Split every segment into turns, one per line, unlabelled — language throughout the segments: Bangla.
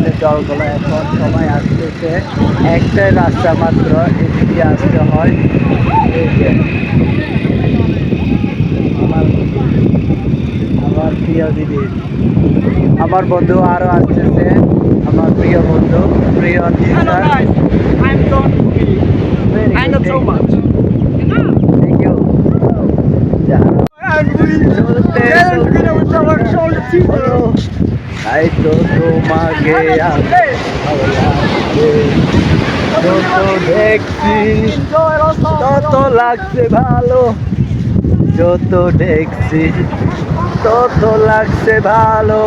আমাদের দলগুলো এখন সময় আসতেছে, একটাই রাস্তা মাত্র এদিকে আসতে হয়। এই যে আমার আমার প্রিয় দিদি, আমার বন্ধু আরো আসতেছে, আমার প্রিয় বন্ধু, প্রিয়
Hello
teacher.
guys, I'm Don Kubi.
Very
I
good,
know so
thank
much.
thank you. যা
And we
চলতে
dare to get with our
চলতে
shoulder teacher.
তাই তো তোমাকে আর ভালো লাগছে, যত দেখছি
Enjoy also.
তত লাগছে ভালো, যত দেখছি তত লাগছে ভালো।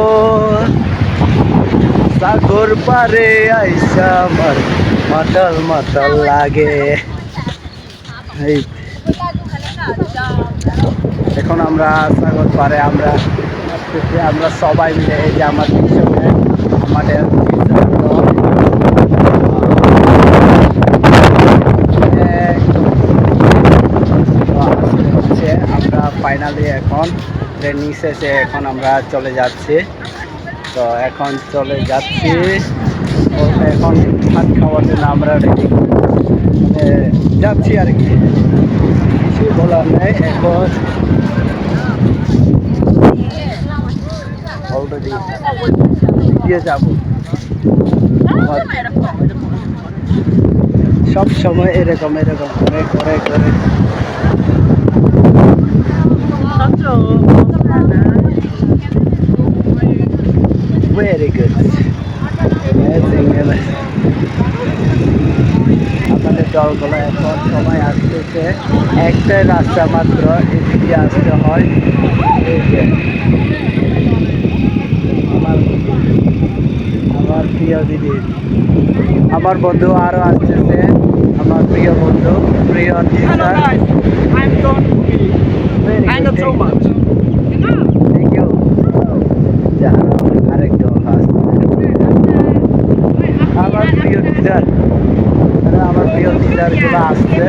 সাগর পারে আইসা আমার মাতাল মাতাল লাগে। এই এখন আমরা সাগর পারে আমরা আসতেছি, আমরা সবাই মিলে। এই যে আমার পিছনে আমাদের হচ্ছে আমরা ফাইনালি এখন ট্রেনিং শেষে এখন আমরা চলে যাচ্ছি। তো এখন চলে যাচ্ছি বলতে এখন ভাত খাওয়ার জন্য আমরা রেডি যাচ্ছি আর কি, কিছু বলার নেই। এখন অলরেডি দিয়ে যাব, সব সময় এরকম এরকম করে করে করে। Very good. Amazing, amazing. আমাদের দলগুলো এখন সময় আসতেছে, একটাই রাস্তা মাত্র এদিকে আসতে হয়। এই যে আমার আমার প্রিয় দিদি, আমার বন্ধু আরো আসতেছে, আমার প্রিয় বন্ধু, প্রিয়
Hello
teacher.
guys, I'm Don Kubi.
Very
I
good,
know so much.
thank you. যা আরেকটু আমার প্রিয় টিচার, আমার প্রিয় টিচার গুলো আসছে।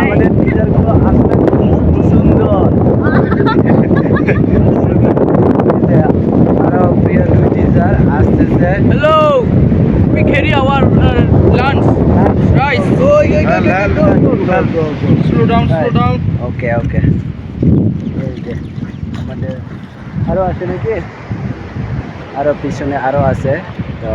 আমাদের টিচার গুলো আসলে খুব সুন্দর। আরো প্রিয় দুই টিচার আসতেছে।
Hello, we carry our lunch. Rice. Slow down, slow down.
ওকে ওকে। এই যে আমাদের আরো আছে নাকি, আরো পিছনে আরো আছে। তো